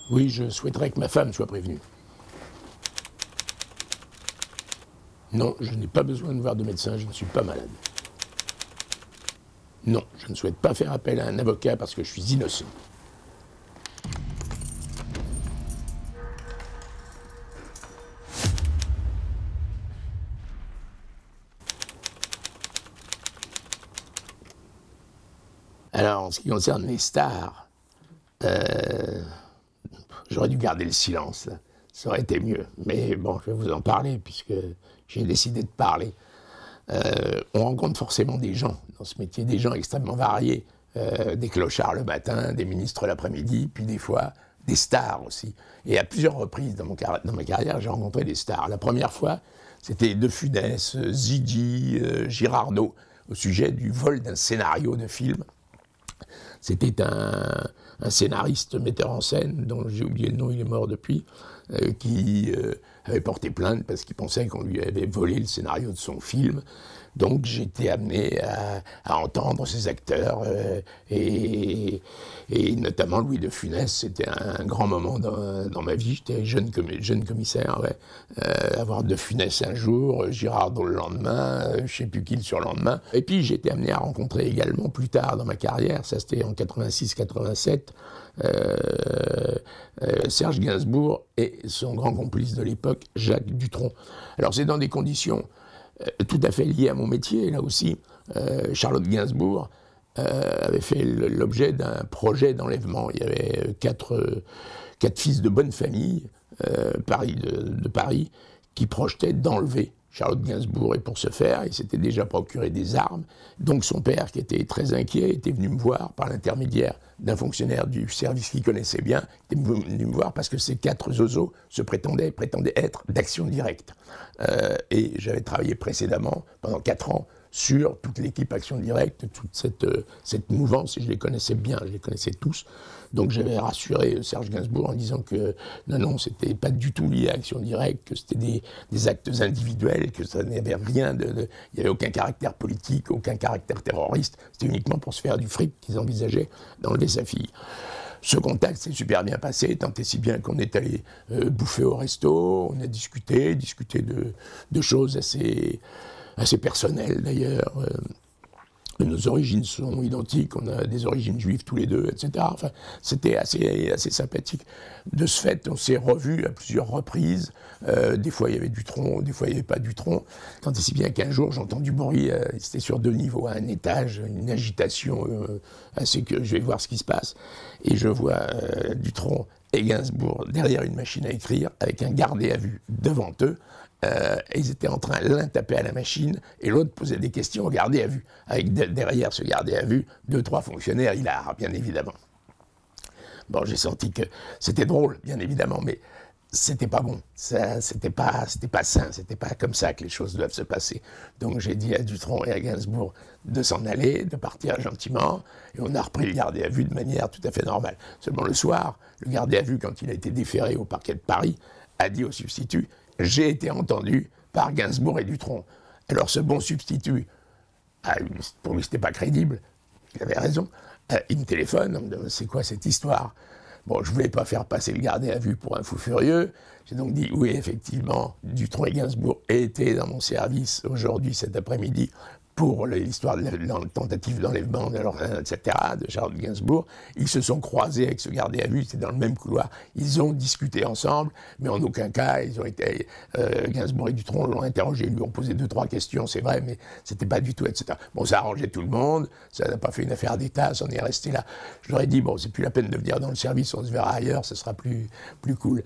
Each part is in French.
Oui, je souhaiterais que ma femme soit prévenue. Non, je n'ai pas besoin de voir de médecin, je ne suis pas malade. Non, je ne souhaite pas faire appel à un avocat parce que je suis innocent. Alors, en ce qui concerne les stars, j'aurais dû garder le silence, là. Ça aurait été mieux. Mais bon, je vais vous en parler puisque j'ai décidé de parler. On rencontre forcément des gens dans ce métier, des gens extrêmement variés, des clochards le matin, des ministres l'après-midi, puis des fois des stars aussi. Et à plusieurs reprises dans ma carrière, j'ai rencontré des stars. La première fois, c'était De Funès, Ziggy, Girardot, au sujet du vol d'un scénario de film. C'était un scénariste, metteur en scène, dont j'ai oublié le nom, il est mort depuis, qui avait porté plainte parce qu'il pensait qu'on lui avait volé le scénario de son film. Donc j'ai été amené à entendre ces acteurs, et notamment Louis de Funès. C'était un grand moment dans ma vie. J'étais jeune commissaire, ouais. Avoir De Funès un jour, Girardot le lendemain, je ne sais plus qui le surlendemain. Et puis j'ai été amené à rencontrer également plus tard dans ma carrière, ça c'était en 86-87, Serge Gainsbourg et son grand complice de l'époque, Jacques Dutronc. Alors c'est dans des conditions tout à fait liées à mon métier, là aussi. Charlotte Gainsbourg avait fait l'objet d'un projet d'enlèvement. Il y avait quatre fils de bonne famille de Paris qui projetaient d'enlever Charlotte Gainsbourg. Et pour ce faire, il s'était déjà procuré des armes. Donc son père, qui était très inquiet, était venu me voir par l'intermédiaire d'un fonctionnaire du service qu'il connaissait bien, était venu me voir parce que ces quatre zozos prétendaient être d'Action Directe. Et j'avais travaillé précédemment, pendant 4 ans, sur toute l'équipe Action Directe, toute cette mouvance, et je les connaissais bien, je les connaissais tous. Donc j'avais rassuré Serge Gainsbourg en disant que non, c'était pas du tout lié à Action Directe, que c'était des actes individuels, que ça n'avait rien il n'y avait aucun caractère politique, aucun caractère terroriste, c'était uniquement pour se faire du fric qu'ils envisageaient d'enlever sa fille. Ce contact s'est super bien passé, tant et si bien qu'on est allé bouffer au resto, on a discuté de choses assez personnelles d'ailleurs. Nos origines sont identiques, on a des origines juives tous les deux, etc. Enfin, c'était assez sympathique. De ce fait, on s'est revus à plusieurs reprises. Des fois, il y avait Dutronc, des fois, il n'y avait pas Dutronc. Tant et si bien qu'un jour, j'entends du bruit, c'était sur 2 niveaux, à un étage, une agitation assez que je vais voir ce qui se passe. Et je vois Dutronc et Gainsbourg derrière une machine à écrire, avec un gardé à vue devant eux. Et ils étaient en train, l'un tapait à la machine et l'autre posait des questions au gardé à vue. Avec derrière ce gardé à vue, 2-3 fonctionnaires hilars, bien évidemment. Bon, j'ai senti que c'était drôle, bien évidemment, mais c'était pas bon. C'était pas sain, c'était pas comme ça que les choses doivent se passer. Donc j'ai dit à Dutronc et à Gainsbourg de s'en aller, de partir gentiment, et on a repris le gardé à vue de manière tout à fait normale. Seulement le soir, le gardé à vue, quand il a été déféré au parquet de Paris, a dit au substitut: j'ai été entendu par Gainsbourg et Dutronc. Alors ce bon substitut, pour lui c'était pas crédible, il avait raison, il me téléphone, on me demande c'est quoi cette histoire. Bon, je voulais pas faire passer le gardé à vue pour un fou furieux, j'ai donc dit oui, effectivement, Dutronc et Gainsbourg étaient dans mon service aujourd'hui, cet après-midi, pour l'histoire de la tentative d'enlèvement, etc., de Charlotte Gainsbourg. Ils se sont croisés avec ce gardé à vue, c'était dans le même couloir. Ils ont discuté ensemble, mais en aucun cas, Gainsbourg et Dutronc l'ont interrogé, lui ont posé 2-3 questions, c'est vrai, mais c'était pas du tout, etc. Bon, ça a arrangé tout le monde, ça n'a pas fait une affaire d'État, ça en est resté là. Je leur ai dit, bon, c'est plus la peine de venir dans le service, on se verra ailleurs, ça sera plus cool,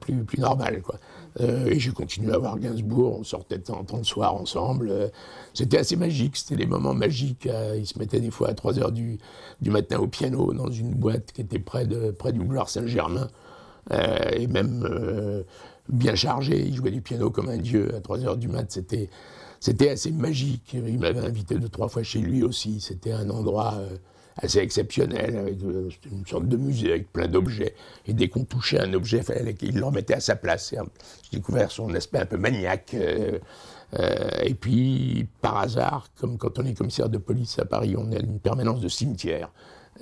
plus normal, quoi. Et j'ai continué à voir Gainsbourg, on sortait de temps en temps le soir ensemble. C'était assez magique, c'était des moments magiques. Il se mettait des fois à 3h du matin au piano dans une boîte qui était près du boulevard Saint-Germain. Et même bien chargé, il jouait du piano comme un dieu à 3h du mat. C'était assez magique. Il m'avait invité 2-3 fois chez lui aussi. C'était un endroit assez exceptionnel, avec une sorte de musée avec plein d'objets. Et dès qu'on touchait un objet, il fallait qu'il le remettait à sa place. J'ai découvert son aspect un peu maniaque. Et puis, par hasard, comme quand on est commissaire de police à Paris, on a une permanence de cimetière.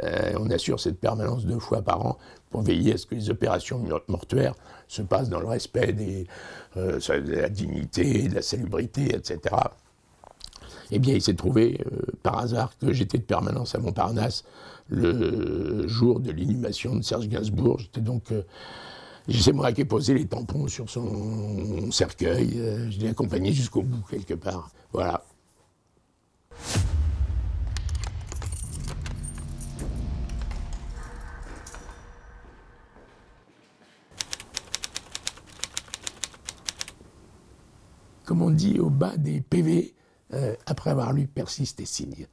On assure cette permanence 2 fois par an pour veiller à ce que les opérations mortuaires se passent dans le respect de la dignité, de la salubrité, etc. Eh bien, il s'est trouvé, par hasard, que j'étais de permanence à Montparnasse le jour de l'inhumation de Serge Gainsbourg. C'est moi qui ai posé les tampons sur son cercueil. Je l'ai accompagné jusqu'au bout, quelque part. Voilà. Comme on dit au bas des PV, après avoir lu, persiste et signe.